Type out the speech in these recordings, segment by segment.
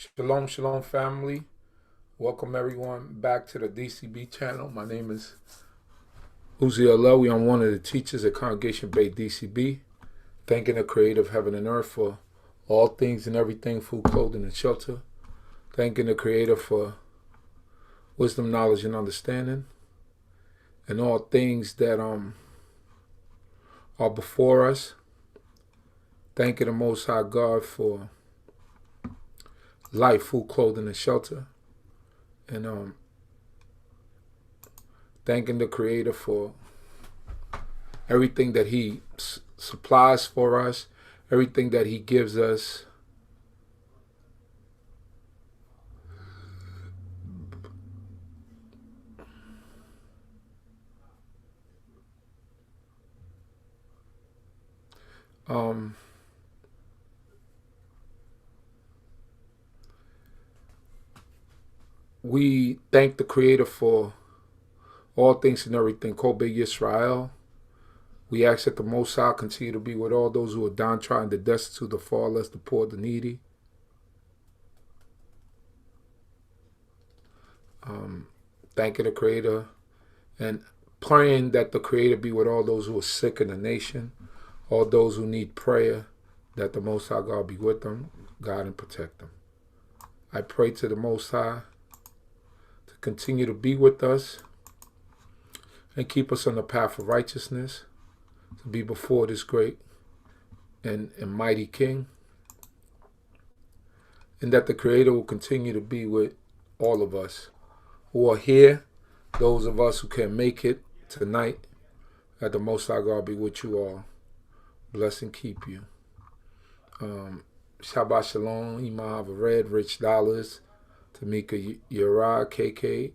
Shalom, shalom, family. Welcome everyone back to the D.C.B channel. My name is Uzi Alawi. I'm one of the teachers at Congregation Bay D.C.B. Thanking the Creator of heaven and earth for all things and everything, food, clothing, and shelter. Thanking the Creator for wisdom, knowledge, and understanding, and all things that are before us. Thanking the Most High God for life, food, clothing, and shelter. And thanking the Creator for everything that He supplies for us, everything that He gives us. We thank the Creator for all things and everything. Kobe Yisrael. We ask that the Most High continue to be with all those who are downtrodden, the destitute, the fatherless, the poor, the needy. Thanking the Creator and praying that the Creator be with all those who are sick in the nation, all those who need prayer, that the Most High God be with them, guide and protect them. I pray to the Most High to continue to be with us and keep us on the path of righteousness, to be before this great and mighty King, and that the Creator will continue to be with all of us who are here, those of us who can make it tonight, that the Most High God be with you all. Bless and keep you. Shabbat Shalom, Imam Red, Rich Dollars, Tamika Yara, KK,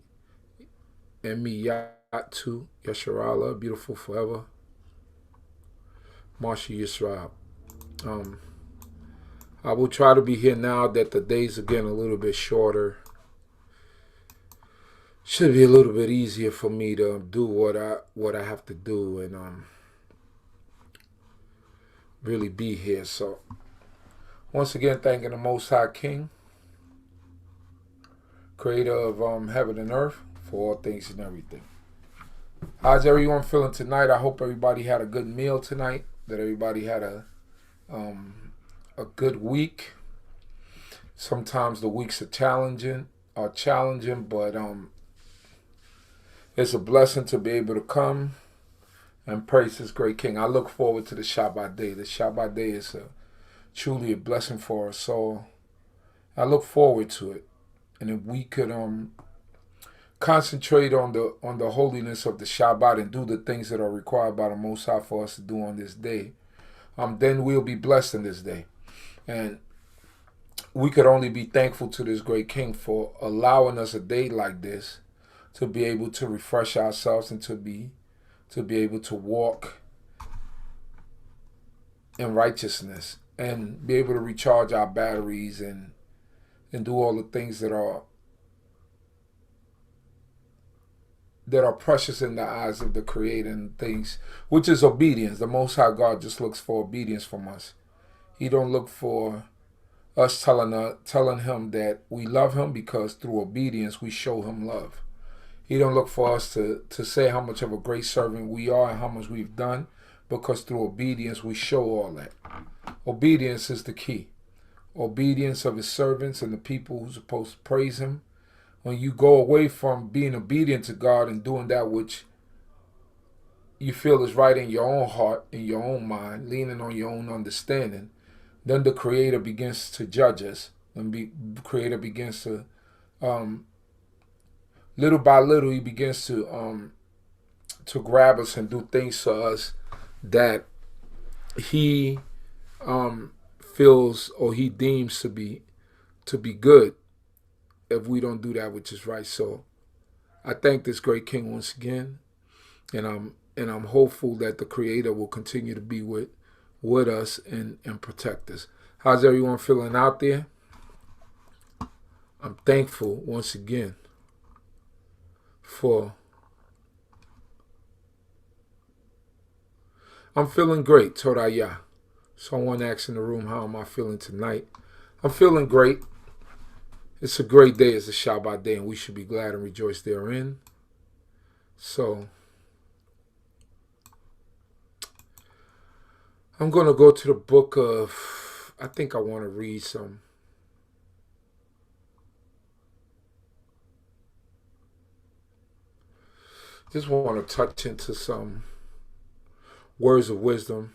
Emmy Yatu, Yasharala, Beautiful Forever, Marsha Yisrael. I will try to be here now that the days are getting a little bit shorter. Should be a little bit easier for me to do what I have to do and really be here. So once again, thanking the Most High King, Creator of heaven and earth, for all things and everything. How's everyone feeling tonight? I hope everybody had a good meal tonight, that everybody had a good week. Sometimes the weeks are challenging, but it's a blessing to be able to come and praise this great King. I look forward to the Shabbat day. The Shabbat day is truly a blessing for us all. I look forward to it. And if we could concentrate on the holiness of the Shabbat and do the things that are required by the Most High for us to do on this day, then we'll be blessed in this day. And we could only be thankful to this great King for allowing us a day like this to be able to refresh ourselves and to be able to walk in righteousness and be able to recharge our batteries and do all the things that are precious in the eyes of the Creator, and things which is obedience. The Most High God just looks for obedience from us. He don't look for us telling him that we love him, because through obedience we show him love. He don't look for us to say how much of a great servant we are and how much we've done, because through obedience we show all that. Obedience is the key. Obedience of his servants and the people who's supposed to praise him. When you go away from being obedient to God and doing that which you feel is right in your own heart, in your own mind, leaning on your own understanding, then the Creator begins to judge us. And the Creator begins to, little by little, he begins to grab us and do things to us that he feels or he deems to be good, if we don't do that which is right. So I thank this great King once again, and I'm hopeful that the Creator will continue to be with us and protect us. How's everyone feeling out there? I'm thankful once again I'm feeling great, Torah Yah. Someone asked in the room, how am I feeling tonight? I'm feeling great. It's a great day. It's a Shabbat day, and we should be glad and rejoice therein. So I'm going to go to the book of, I think I want to read some. Just want to touch into some words of wisdom.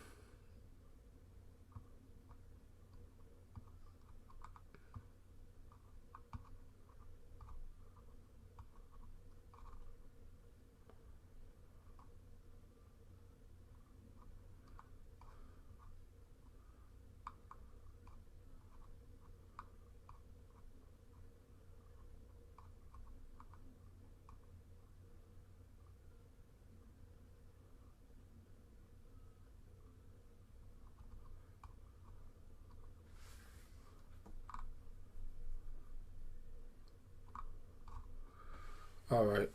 All right.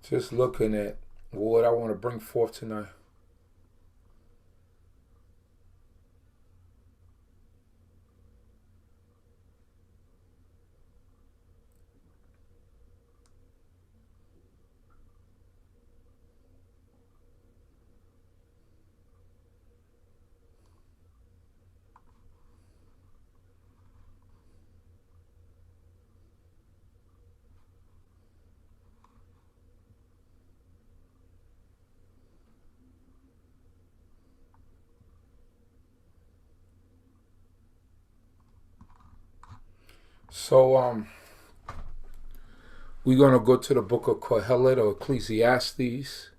Just looking at what I want to bring forth tonight. So we're going to go to the book of Kohelet or Ecclesiastes.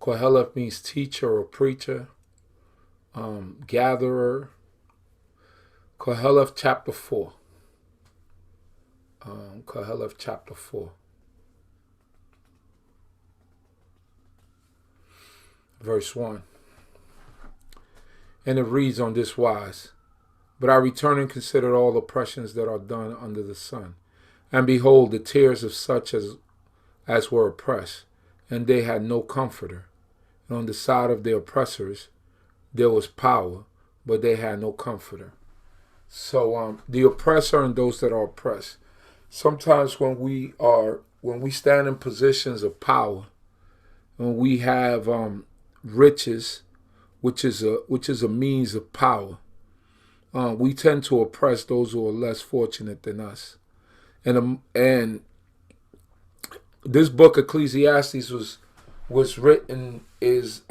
Kohelet means teacher or preacher, gatherer. Kohelet chapter 4. Kohelet chapter 4. Verse 1. And it reads on this wise: But I return and consider all oppressions that are done under the sun. And behold, the tears of such as were oppressed, and they had no comforter. And on the side of the oppressors there was power, but they had no comforter. So the oppressor and those that are oppressed. Sometimes when we stand in positions of power, when we have riches, which is a means of power, we tend to oppress those who are less fortunate than us. And this book Ecclesiastes was written is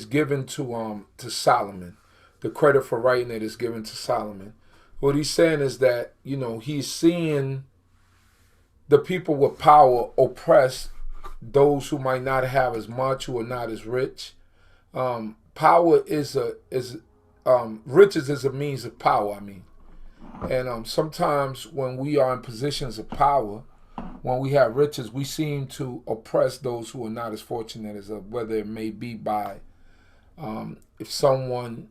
given to Solomon. The credit for writing it is given to Solomon. What he's saying is that, he's seeing the people with power oppress those who might not have as much, who are not as rich. Power riches is a means of power. And sometimes when we are in positions of power, when we have riches, we seem to oppress those who are not as fortunate as us, whether it may be by if someone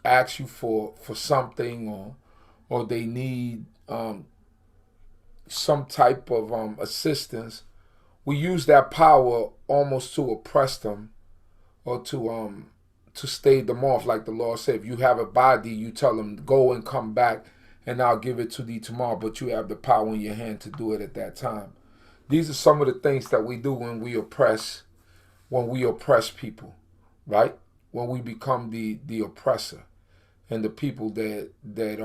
asks you for something, or they need some type of assistance. We use that power almost to oppress them, or to stave them off. Like the Lord said, if you have a body, you tell them, go and come back, and I'll give it to thee tomorrow, but you have the power in your hand to do it at that time. These are some of the things that we do when we oppress people, right? When we become the oppressor and the people that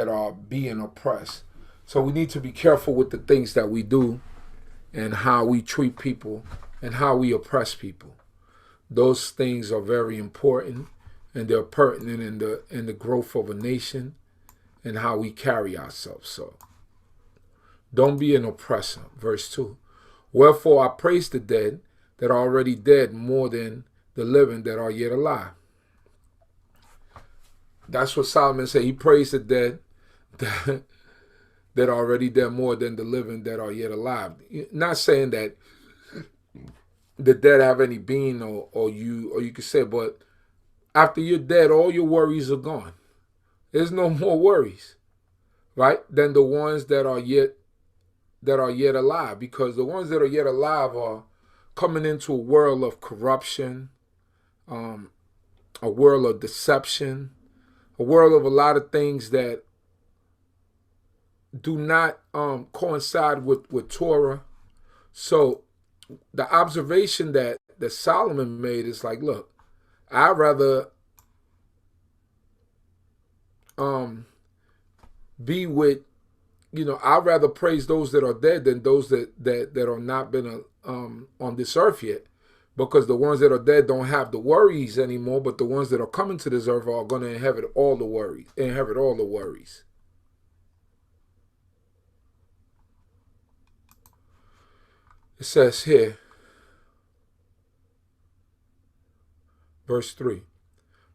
are being oppressed. So we need to be careful with the things that we do and how we treat people and how we oppress people. Those things are very important, and they're pertinent in the growth of a nation and how we carry ourselves. So don't be an oppressor. Verse 2. Wherefore I praise the dead that are already dead more than the living that are yet alive. That's what Solomon said. He praised the dead that are already dead more than the living that are yet alive. Not saying that the dead have any being, or you could say, but after you're dead, all your worries are gone. There's no more worries, right, than the ones that are yet alive, because the ones that are yet alive are coming into a world of corruption, a world of deception, a world of a lot of things that do not coincide with Torah. So the observation that Solomon made is like, look, I'd rather be with, I'd rather praise those that are dead than those that are not been on this earth yet, because the ones that are dead don't have the worries anymore, but the ones that are coming to this earth are going to inherit all the worries. It says here, verse 3,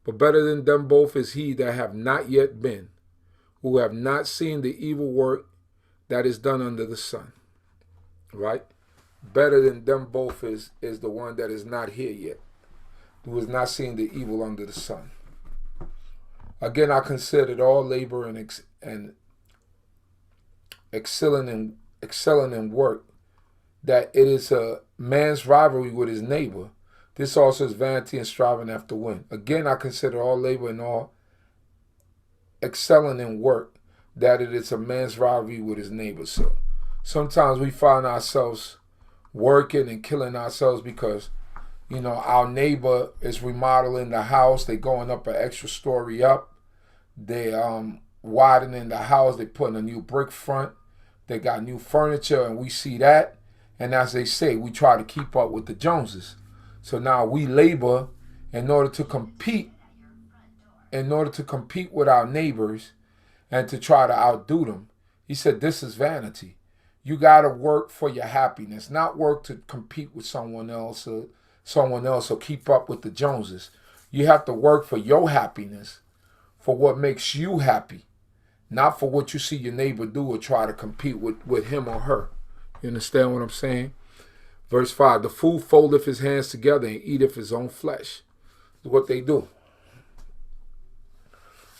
but better than them both is he that have not yet been, who have not seen the evil work that is done under the sun. Right? Better than them both is the one that is not here yet, who has not seen the evil under the sun. Again, I considered all labor and excelling in work, that it is a man's rivalry with his neighbor. This also is vanity and striving after wind. Again, I consider all labor and all excelling in work, that it is a man's rivalry with his neighbor. So sometimes we find ourselves working and killing ourselves because, our neighbor is remodeling the house. They're going up an extra story up. They widening the house. They putting a new brick front. They got new furniture, and we see that. And as they say, we try to keep up with the Joneses. So now we labor in order to compete with our neighbors and to try to outdo them. He said, this is vanity. You got to work for your happiness, not work to compete with someone else or keep up with the Joneses. You have to work for your happiness, for what makes you happy, not for what you see your neighbor do or try to compete with him or her. You understand what I'm saying? Verse 5, the fool foldeth his hands together and eateth his own flesh. That's what they do.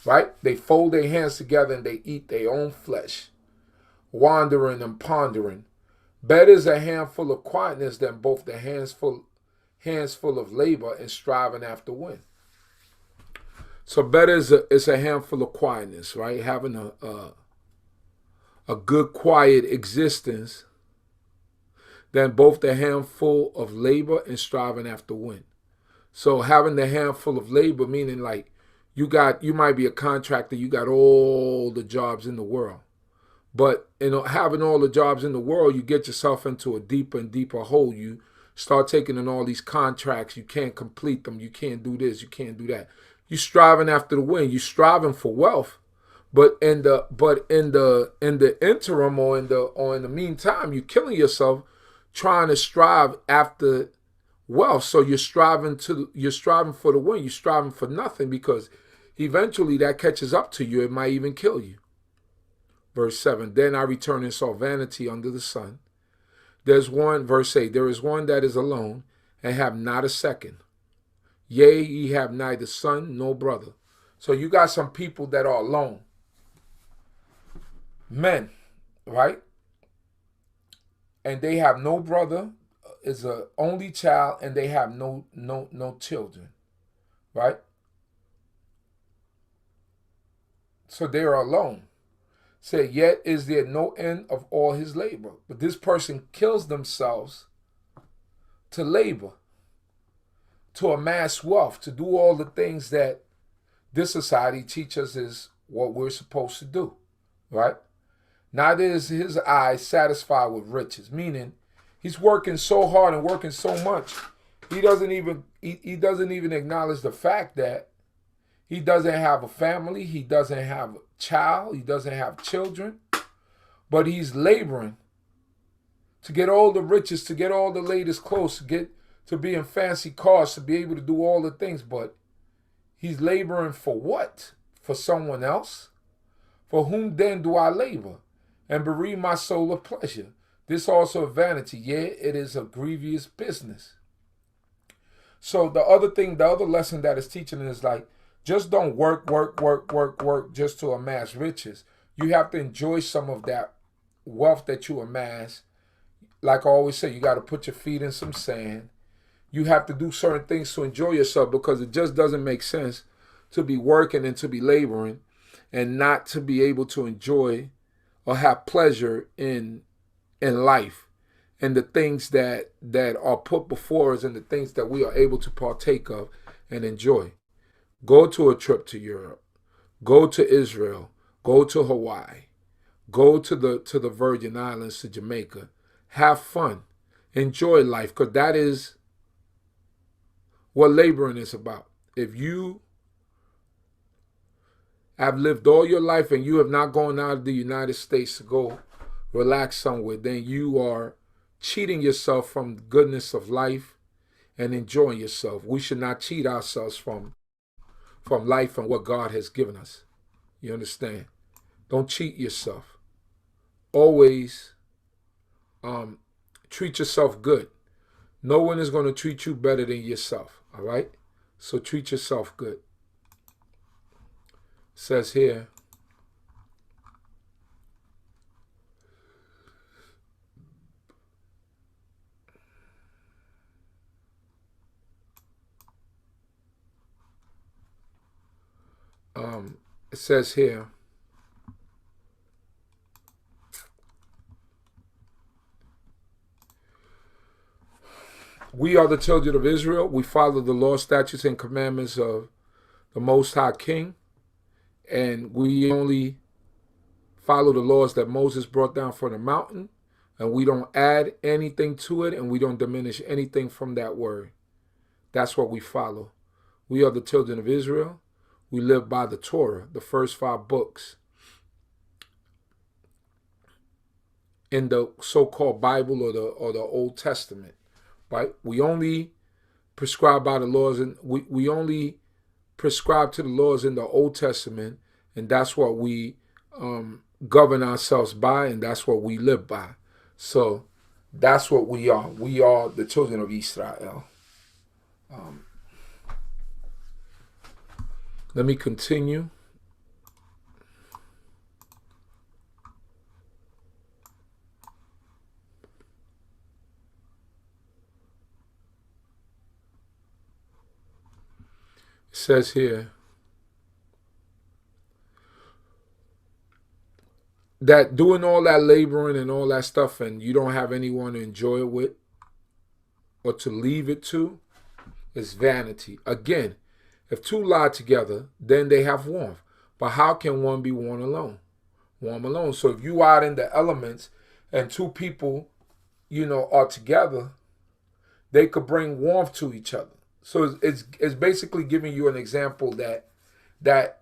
Right? They fold their hands together and they eat their own flesh, wandering and pondering. Better is a handful of quietness than both the hands full of labor and striving after wind. So better is a handful of quietness, right? Having a good quiet existence than both the handful of labor and striving after wind. So having the handful of labor, meaning like you might be a contractor, you got all the jobs in the world. But having all the jobs in the world, you get yourself into a deeper and deeper hole. You start taking in all these contracts. You can't complete them. You can't do this. You can't do that. You're striving after the wind. You're striving for wealth. But in the interim or in the meantime, you're killing yourself trying to strive after wealth. So you're striving for the wind. You're striving for nothing, because eventually that catches up to you. It might even kill you. Verse 7, then I returned and saw vanity under the sun. There's one, verse 8, there is one that is alone and have not a second. Yea, ye have neither son nor brother. So you got some people that are alone. Men, right? And they have no brother, is an only child, and they have no children, right? So they are alone. Say, yet is there no end of all his labor. But this person kills themselves to labor, to amass wealth, to do all the things that this society teaches is what we're supposed to do, right? Neither is his eye satisfied with riches, meaning he's working so hard and working so much, he doesn't even acknowledge the fact that he doesn't have a family, he doesn't have a child, he doesn't have children, but he's laboring to get all the riches, to get all the latest clothes, to be in fancy cars, to be able to do all the things. But he's laboring for what? For someone else? For whom then do I labor and bereave my soul of pleasure? This also is vanity, yea, it is a grievous business. So the other lesson that is teaching is like, Just don't work just to amass riches. You have to enjoy some of that wealth that you amass. Like I always say, you got to put your feet in some sand. You have to do certain things to enjoy yourself, because it just doesn't make sense to be working and to be laboring and not to be able to enjoy or have pleasure in life and the things that are put before us and the things that we are able to partake of and enjoy. Go to a trip to Europe. Go to Israel. Go to Hawaii. Go to the Virgin Islands, to Jamaica. Have fun. Enjoy life, because that is what laboring is about. If you have lived all your life and you have not gone out of the United States to go relax somewhere, then you are cheating yourself from the goodness of life and enjoying yourself. We should not cheat ourselves from life and what God has given us. You understand? Don't cheat yourself. Always treat yourself good. No one is going to treat you better than yourself, all right? So treat yourself good. It says here, it says here, we are the children of Israel. We follow the law, statutes, and commandments of the Most High King. And we only follow the laws that Moses brought down from the mountain. And we don't add anything to it, and we don't diminish anything from that word. That's what we follow. We are the children of Israel. We live by the Torah, the first 5 books in the so-called Bible or the Old Testament, right? We only prescribe by the laws, and we only prescribe to the laws in the Old Testament, and that's what we govern ourselves by, and that's what we live by. So that's what we are. We are the children of Yisrael. Let me continue. It says here that doing all that laboring and all that stuff and you don't have anyone to enjoy it with or to leave it to is vanity. Again, if two lie together, then they have warmth. But how can one be warm alone? Warm alone. So if you out in the elements and two people, are together, they could bring warmth to each other. So it's basically giving you an example that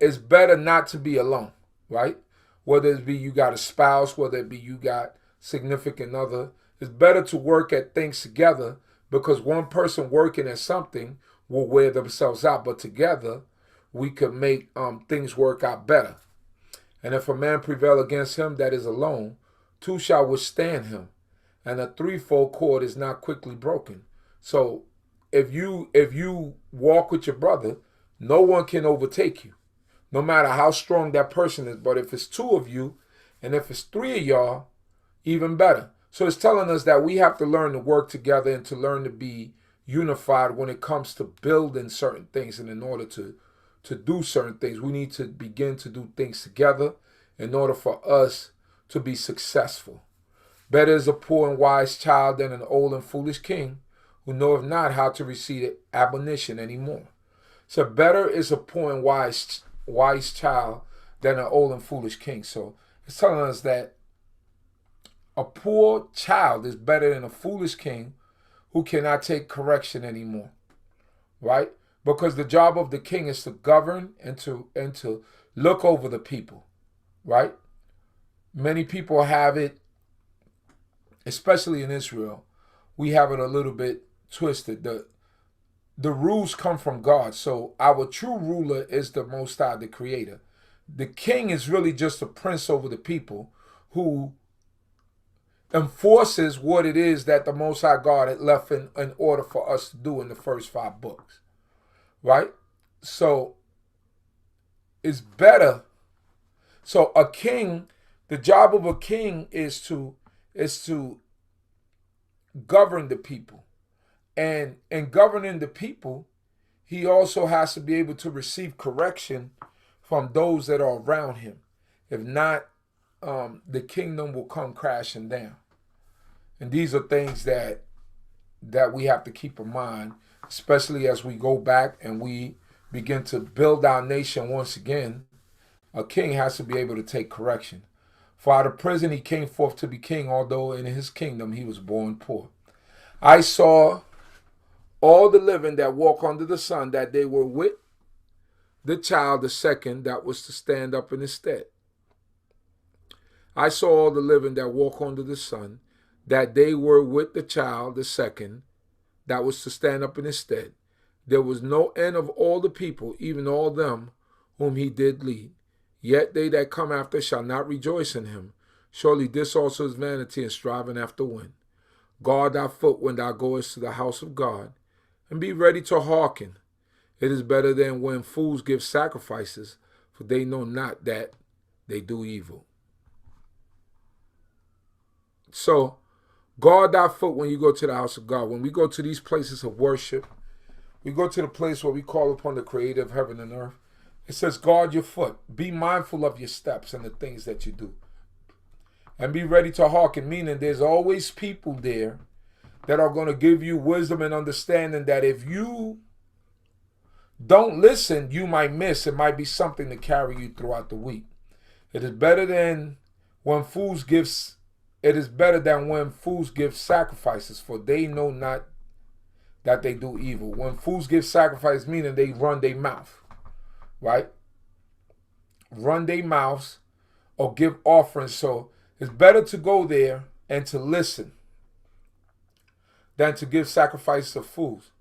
it's better not to be alone, right? Whether it be you got a spouse, whether it be you got significant other, it's better to work at things together, because one person working at something will wear themselves out, but together we could make things work out better. And if a man prevail against him that is alone, 2 shall withstand him, and a 3-fold cord is not quickly broken. So if you walk with your brother, no one can overtake you, no matter how strong that person is. But if it's 2 of you, and if it's 3 of y'all, even better. So it's telling us that we have to learn to work together and to learn to be unified when it comes to building certain things. And in order to do certain things, we need to begin to do things together in order for us to be successful. Better is a poor and wise child than an old and foolish king who knoweth not how to receive admonition anymore. So better is a poor and wise child than an old and foolish king. So it's telling us that a poor child is better than a foolish king who cannot take correction anymore, right? Because the job of the king is to govern and to look over the people, right? Many people have it, especially in Israel, we have it a little bit twisted. The rules come from God. So our true ruler is the Most High, the Creator. The king is really just a prince over the people who enforces what it is that the Most High God had left in order for us to do in the first 5 books, right? So is better. So a king, the job of a king is to govern the people. And in governing the people, he also has to be able to receive correction from those that are around him. If not, the kingdom will come crashing down. And these are things that we have to keep in mind, especially as we go back and we begin to build our nation once again. A king has to be able to take correction. For out of prison he came forth to be king, although in his kingdom he was born poor. I saw all the living that walk under the sun, that they were with the child, the second, that was to stand up in his stead. I saw all the living that walk under the sun, that they were with the child, the second, that was to stand up in his stead. There was no end of all the people, even all them whom he did lead. Yet they that come after shall not rejoice in him. Surely this also is vanity and striving after wind. Guard thy foot when thou goest to the house of God, and be ready to hearken. It is better than when fools give sacrifices, for they know not that they do evil. So, guard thy foot when you go to the house of God. When we go to these places of worship, we go to the place where we call upon the creator of heaven and earth. It says, guard your foot. Be mindful of your steps and the things that you do. And be ready to hearken, meaning there's always people there that are going to give you wisdom and understanding that if you don't listen, you might miss. It might be something to carry you throughout the week. It is better than when fools give sacrifices, for they know not that they do evil. When fools give sacrifice, meaning they run their mouth, right? Run their mouths or give offerings. So it's better to go there and to listen than to give sacrifices of fools,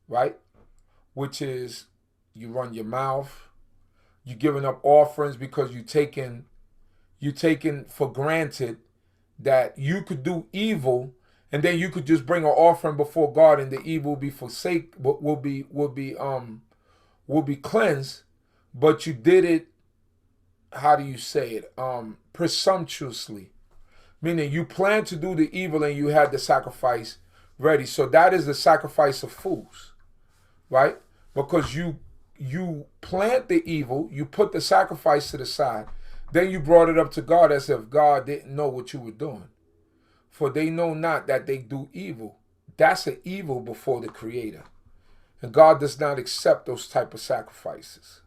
right? Which is you run your mouth, you're giving up offerings because you taking for granted that you could do evil, and then you could just bring an offering before God, and the evil will be will be cleansed. But you did it, how do you say it? Presumptuously, meaning you planned to do the evil and you had the sacrifice ready. So that is the sacrifice of fools, right? Because you planned the evil, you put the sacrifice to the side, then you brought it up to God as if God didn't know what you were doing. For they know not that they do evil. That's an evil before the Creator. And God does not accept those type of sacrifices.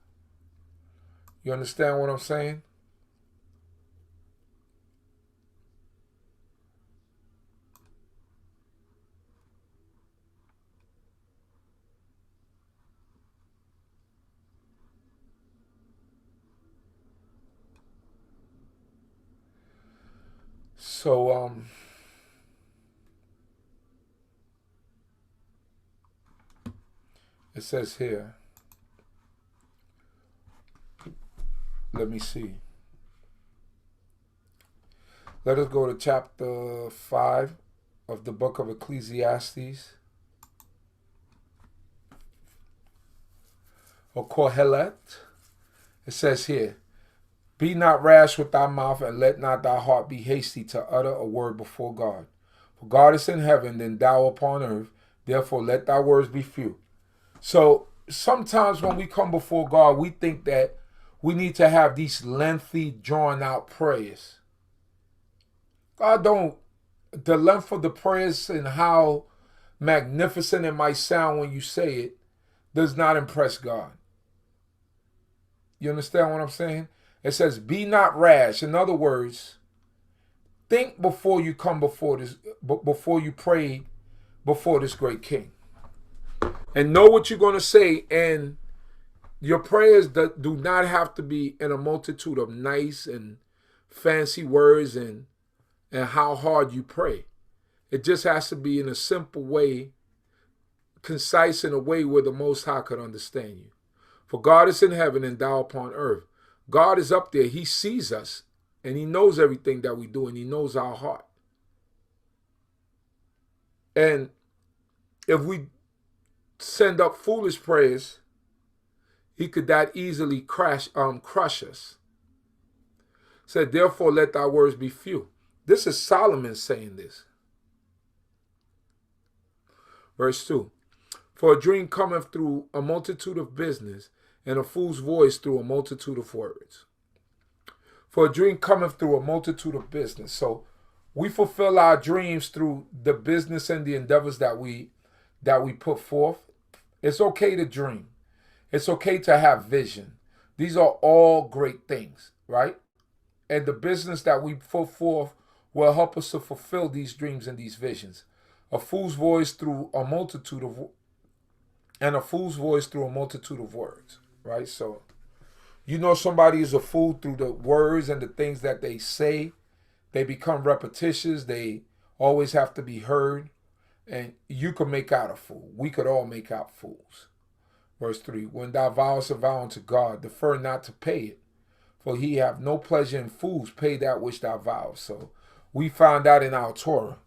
You understand what I'm saying? So, it says here, let me see. Let us go to chapter 5 of the book of Ecclesiastes, or Kohelet. It says here, be not rash with thy mouth, and let not thy heart be hasty to utter a word before God. For God is in heaven, and thou upon earth. Therefore let thy words be few. So sometimes when we come before God, we think that we need to have these lengthy, drawn out prayers. God don't, the length of the prayers and how magnificent it might sound when you say it does not impress God. You understand what I'm saying? It says, be not rash. In other words, think before you come before you pray before this great king. And know what you're going to say. And your prayers do not have to be in a multitude of nice and fancy words and how hard you pray. It just has to be in a simple way, concise in a way where the Most High could understand you. For God is in heaven and thou upon earth. God is up there. He sees us and he knows everything that we do, and he knows our heart. And if we send up foolish prayers, he could that easily crush us. Said, therefore let thy words be few. This is Solomon saying this. Verse 2. For a dream cometh through a multitude of business, and a fool's voice through a multitude of words. For a dream cometh through a multitude of business. So we fulfill our dreams through the business and the endeavors that we put forth. It's okay to dream. It's okay to have vision. These are all great things, right? And the business that we put forth will help us to fulfill these dreams and these visions. A fool's voice through a multitude of words, right? So you know somebody is a fool through the words and the things that they say. They become repetitious. They always have to be heard. And you can make out a fool. We could all make out fools. Verse 3, when thou vowest a vow unto God, defer not to pay it, for he have no pleasure in fools. Pay that which thou vowest. So we found out in our Torah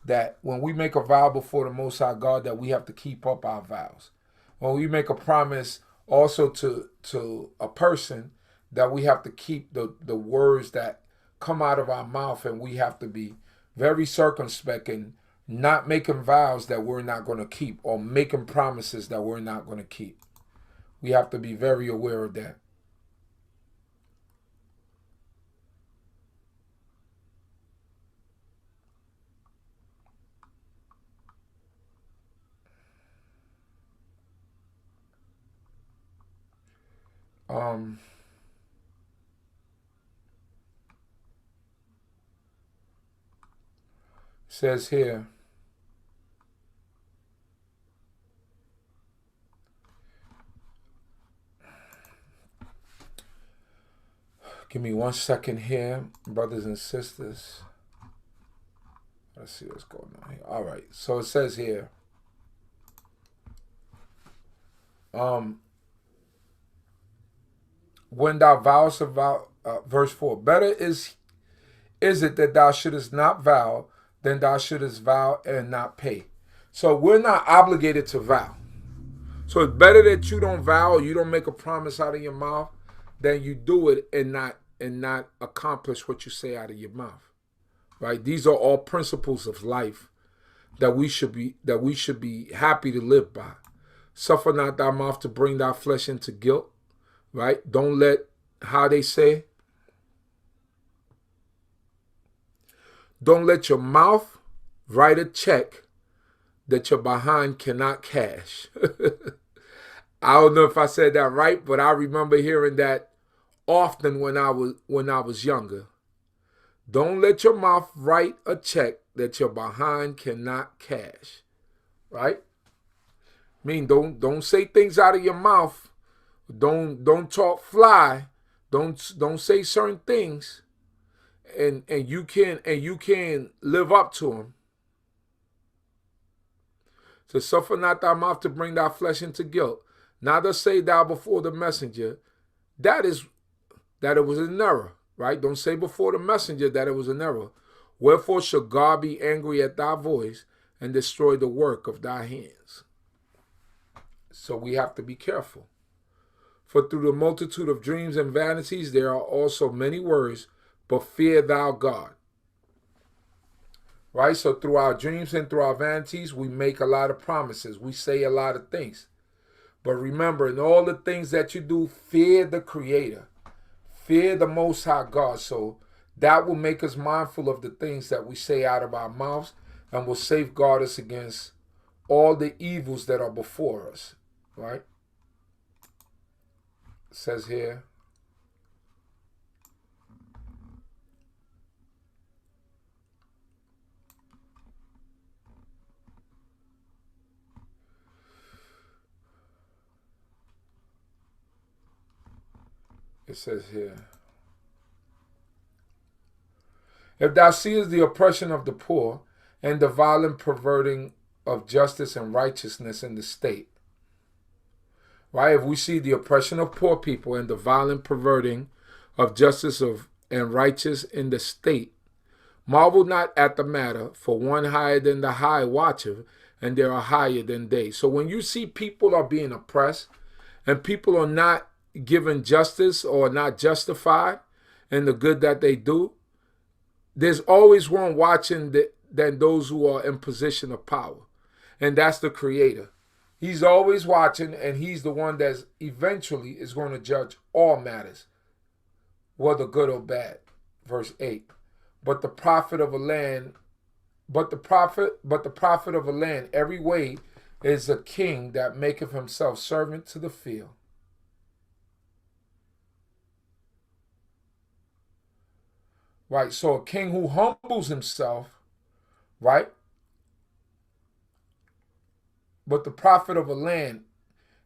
that when we make a vow before the Most High God, that we have to keep up our vows. When we make a promise also to a person, that we have to keep the words that come out of our mouth, and we have to be very circumspect and not making vows that we're not going to keep, or making promises that we're not going to keep. We have to be very aware of that. Says here, give me 1 second here, brothers and sisters. Let's see what's going on here. All right, so it says here, when thou vowest a vow, verse 4, better is it that thou shouldest not vow than thou shouldest vow and not pay. So we're not obligated to vow. So it's better that you don't vow, or you don't make a promise out of your mouth, than you do it and not accomplish what you say out of your mouth. Right? These are all principles of life that we should be happy to live by. Suffer not thy mouth to bring thy flesh into guilt. Right? Don't let, how they say, don't let your mouth write a check that your behind cannot cash. I don't know if I said that right, but I remember hearing that often when I was younger. Don't let your mouth write a check that your behind cannot cash. Right? I mean, don't say things out of your mouth. Don't talk fly. Don't say certain things, and you can live up to them. So suffer not thy mouth to bring thy flesh into guilt. Neither say thou before the messenger that it was an error. Right? Don't say before the messenger that it was an error. Wherefore shall God be angry at thy voice and destroy the work of thy hands. So we have to be careful. For through the multitude of dreams and vanities there are also many words, but fear thou God. Right? So through our dreams and through our vanities, we make a lot of promises. We say a lot of things. But remember, in all the things that you do, fear the Creator. Fear the Most High God. So that will make us mindful of the things that we say out of our mouths, and will safeguard us against all the evils that are before us. Right? It says here, if thou seest the oppression of the poor, and the violent perverting of justice and righteousness in the state. Right? If we see the oppression of poor people and the violent perverting of justice and righteous in the state, marvel not at the matter, for one higher than the high watcheth, and there are higher than they. So when you see people are being oppressed and people are not given justice or not justified in the good that they do, there's always one watching than those who are in position of power. And that's the Creator. He's always watching, and he's the one that eventually is going to judge all matters, whether good or bad. Verse 8. But the prophet of a land, every way is a king that maketh himself servant to the field. Right, so a king who humbles himself, right? But the prophet of a land,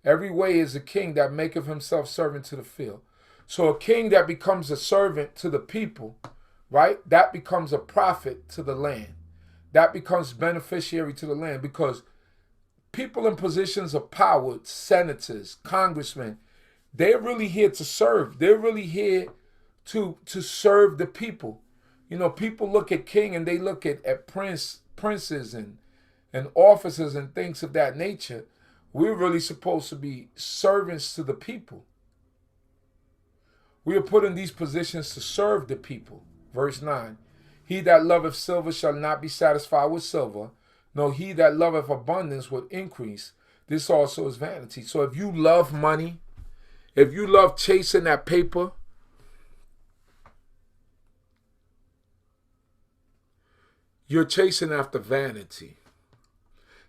every way is a king that maketh himself servant to the field. So a king that becomes a servant to the people, right? That becomes a prophet to the land. That becomes beneficiary to the land, because people in positions of power, senators, congressmen, they're really here to serve. They're really here to serve the people. You know, people look at king and they look at princes and officers and things of that nature. We're really supposed to be servants to the people. We are put in these positions to serve the people. Verse 9. He that loveth silver shall not be satisfied with silver, no, he that loveth abundance with increase. This also is vanity. So if you love money, if you love chasing that paper, you're chasing after vanity.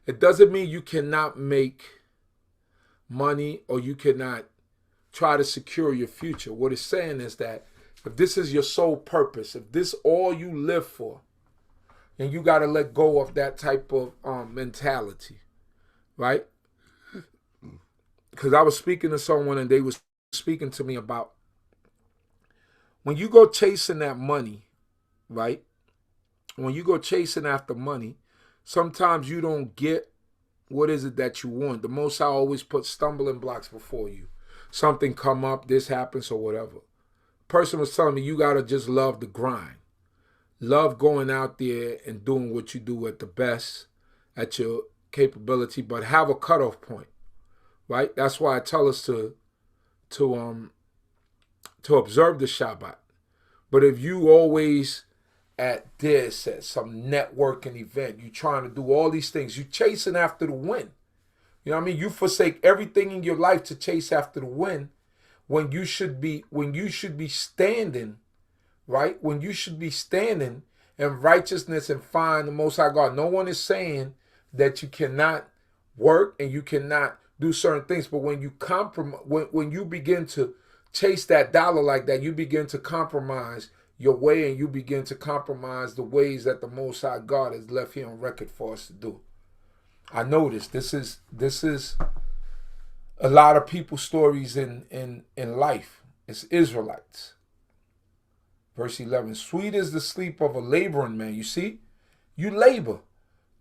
It doesn't mean you cannot make money or you cannot try to secure your future. What it's saying is that if this is your sole purpose, if this all you live for, then you got to let go of that type of mentality, right? Because I was speaking to someone and they was speaking to me about when you go chasing that money, right? When you go chasing after money, sometimes you don't get what is it that you want. The Most High always puts stumbling blocks before you. Something come up, this happens or whatever. Person was telling me you got to just love the grind. Love going out there and doing what you do at the best, at your capability, but have a cutoff point, right? That's why I tell us to observe the Shabbat. But if you always at some networking event, you trying to do all these things, you chasing after the win. You know what I mean? You forsake everything in your life to chase after the win, when you should be standing, right? When you should be standing in righteousness and find the Most High God. No one is saying that you cannot work and you cannot do certain things, but when you when you begin to chase that dollar like that, you begin to compromise your way, and you begin to compromise the ways that the Most High God has left here on record for us to do. I noticed this is a lot of people's stories in life. It's Israelites. Verse 11, sweet is the sleep of a laboring man. You see, you labor,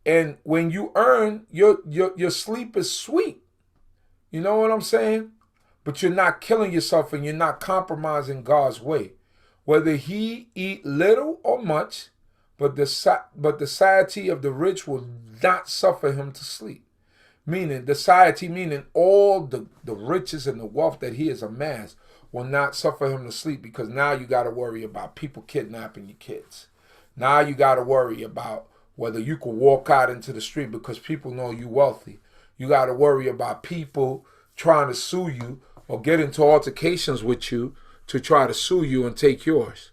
and when you earn, your sleep is sweet. You know what I'm saying? But you're not killing yourself, and you're not compromising God's way. Whether he eat little or much, but the satiety of the rich will not suffer him to sleep. Meaning, the satiety, meaning all the riches and the wealth that he has amassed will not suffer him to sleep, because now you got to worry about people kidnapping your kids. Now you got to worry about whether you can walk out into the street because people know you wealthy. You got to worry about people trying to sue you or get into altercations with you to try to sue you and take yours.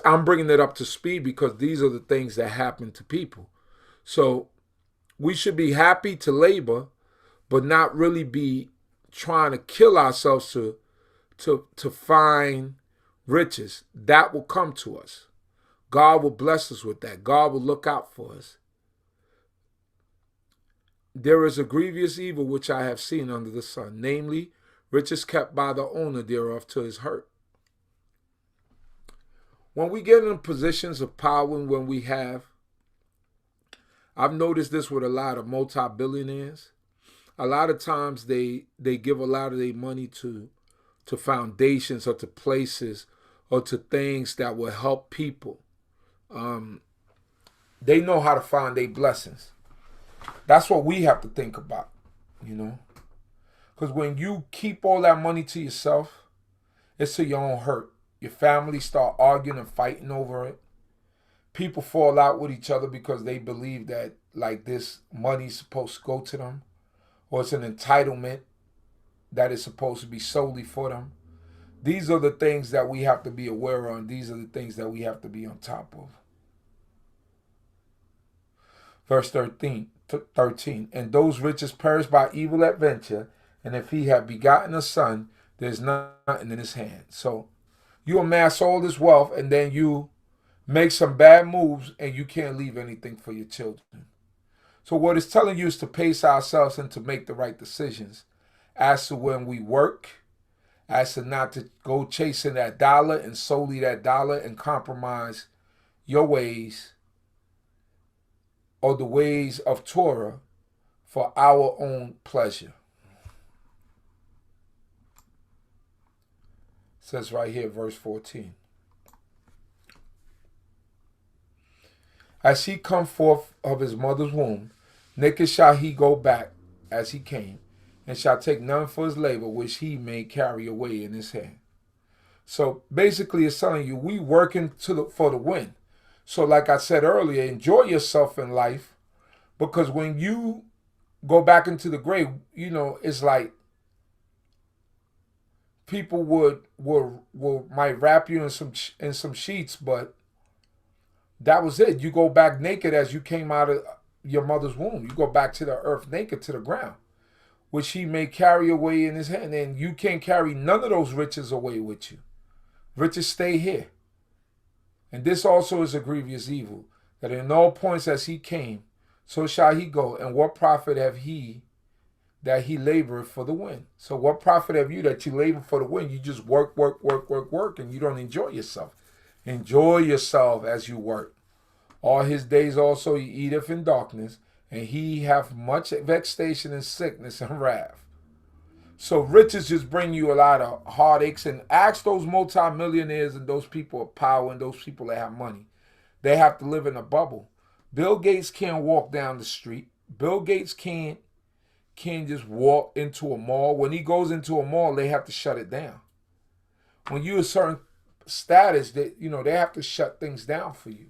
I'm bringing it up to speed because these are the things that happen to people. So we should be happy to labor, but not really be trying to kill ourselves to find riches. That will come to us. God will bless us with that. God will look out for us. There is a grievous evil which I have seen under the sun, namely, riches kept by the owner thereof to his hurt. When we get in positions of power and when we have, I've noticed this with a lot of multi-billionaires. A lot of times they give a lot of their money to foundations or to places or to things that will help people. They know how to find their blessings. That's what we have to think about, you know. Because when you keep all that money to yourself, it's to your own hurt. Your family start arguing and fighting over it. People fall out with each other because they believe that like this money's supposed to go to them, or it's an entitlement that is supposed to be solely for them. These are the things that we have to be aware of, and these are the things that we have to be on top of. Verse 13, and those riches perish by evil adventure, and if he have begotten a son, there's nothing in his hand. So you amass all this wealth, and then you make some bad moves, and you can't leave anything for your children. So what it's telling you is to pace ourselves and to make the right decisions as to when we work, as to not to go chasing that dollar and solely that dollar and compromise your ways or the ways of Torah for our own pleasure. It says right here, verse 14. As he come forth of his mother's womb, naked shall he go back as he came, and shall take none for his labor, which he may carry away in his hand. So basically it's telling you, we working for the win. So like I said earlier, enjoy yourself in life, because when you go back into the grave, you know, it's like people might wrap you in some sheets, but that was it. You go back naked as you came out of your mother's womb. You go back to the earth naked, to the ground, which he may carry away in his hand. And you can't carry none of those riches away with you. Riches stay here. And this also is a grievous evil, that in all points as he came, so shall he go. And what profit have he that he laboreth for the wind? So what profit have you that you labor for the wind? You just work, and you don't enjoy yourself. Enjoy yourself as you work. All his days also he eateth in darkness, and he hath much vexation and sickness and wrath. So riches just bring you a lot of heartaches. And ask those multimillionaires and those people of power and those people that have money. They have to live in a bubble. Bill Gates can't walk down the street. Bill Gates can't just walk into a mall. When he goes into a mall, they have to shut it down. When you're a certain status, that they have to shut things down for you.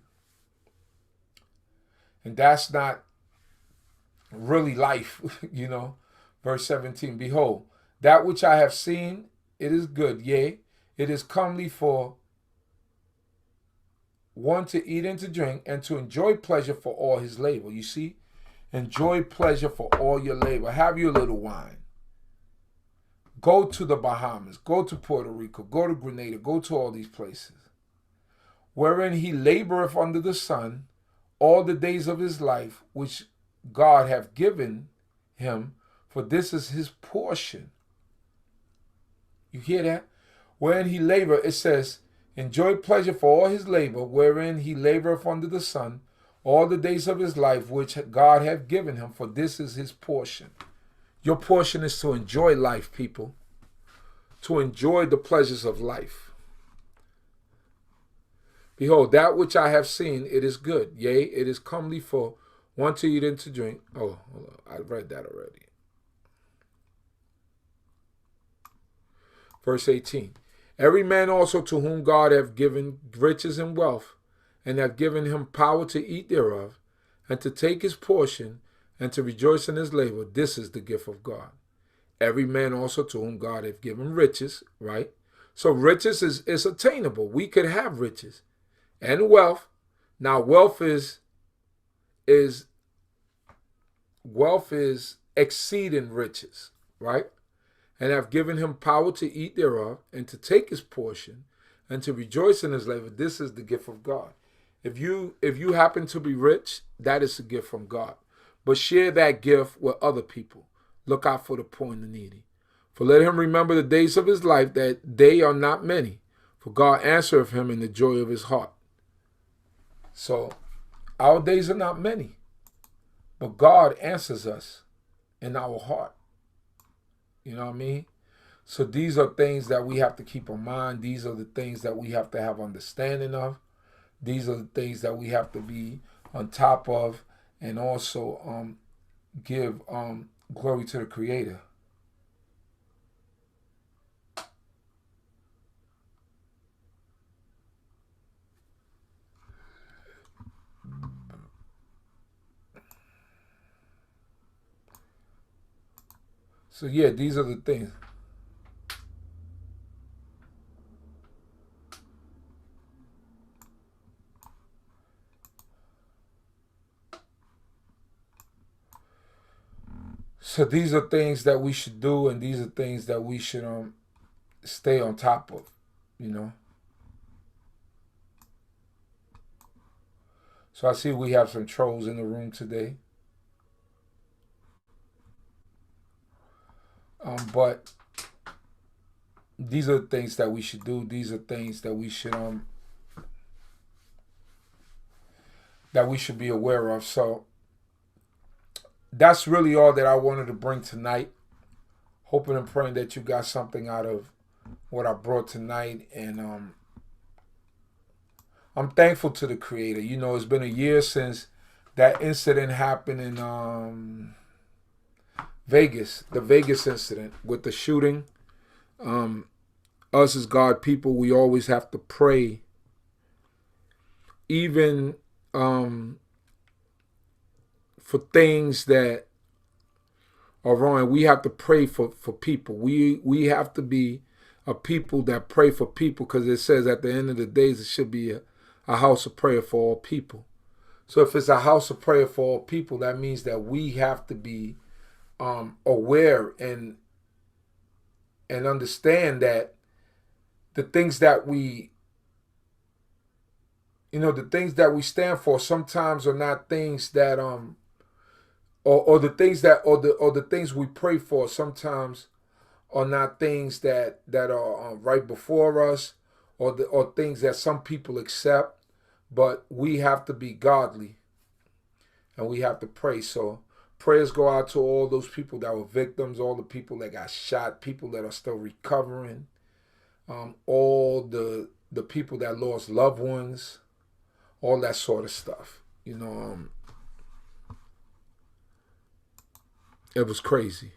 And that's not really life, Verse 17, behold, that which I have seen, it is good, yea, it is comely for one to eat and to drink, and to enjoy pleasure for all his labor. You see? Enjoy pleasure for all your labor. Have your little wine. Go to the Bahamas. Go to Puerto Rico. Go to Grenada. Go to all these places. Wherein he laboreth under the sun all the days of his life, which God hath given him, for this is his portion. You hear that? Wherein he labor, it says, enjoy pleasure for all his labor, wherein he laboreth under the sun, all the days of his life, which God hath given him, for this is his portion. Your portion is to enjoy life, people. To enjoy the pleasures of life. Behold, that which I have seen, it is good. Yea, it is comely for one to eat and to drink. Oh, hold on. I read that already. Verse 18. Every man also to whom God hath given riches and wealth, and hath given him power to eat thereof, and to take his portion, and to rejoice in his labor, this is the gift of God. Every man also to whom God hath given riches, right? So riches is attainable. We could have riches and wealth. Now wealth is exceeding riches, right? And have given him power to eat thereof, and to take his portion, and to rejoice in his labor. This is the gift of God. If you happen to be rich, that is a gift from God. But share that gift with other people. Look out for the poor and the needy. For let him remember the days of his life, that they are not many. For God answereth him in the joy of his heart. So our days are not many. But God answers us in our heart. You know what I mean? So these are things that we have to keep in mind. These are the things that we have to have understanding of. These are the things that we have to be on top of, and also give glory to the Creator. So yeah, these are the things. So these are things that we should do, and these are things that we should stay on top of, you know. So I see we have some trolls in the room today. But these are the things that we should do. These are things that we should be aware of. So that's really all that I wanted to bring tonight. Hoping and praying that you got something out of what I brought tonight. And I'm thankful to the Creator. You know, it's been a year since that incident happened in Vegas, the Vegas incident with the shooting. Us as God people, we always have to pray. Even for things that are wrong, we have to pray for people. We have to be a people that pray for people, because it says at the end of the days it should be a house of prayer for all people. So if it's a house of prayer for all people, that means that we have to be aware and understand that the things that we stand for sometimes are not things that or the things we pray for sometimes are not things that are right before us, or things that some people accept. But we have to be godly, and we have to pray. So prayers go out to all those people that were victims, all the people that got shot, people that are still recovering, all the people that lost loved ones, all that sort of stuff. You know, it was crazy.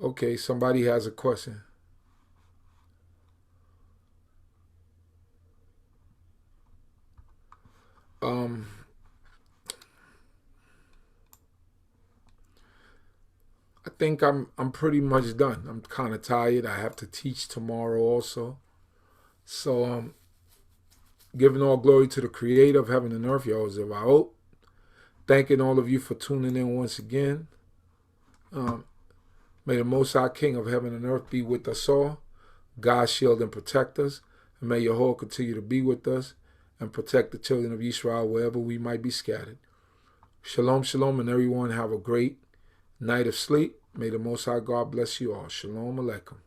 Okay, somebody has a question. I think I'm pretty much done. I'm kind of tired. I have to teach tomorrow also. So giving all glory to the Creator of heaven and earth, Yahweh. Thanking all of you for tuning in once again. May the Most High King of heaven and earth be with us all. God shield and protect us. And may Yahweh continue to be with us and protect the children of Yisrael wherever we might be scattered. Shalom, shalom, and everyone have a great night of sleep. May the Most High God bless you all. Shalom Aleichem.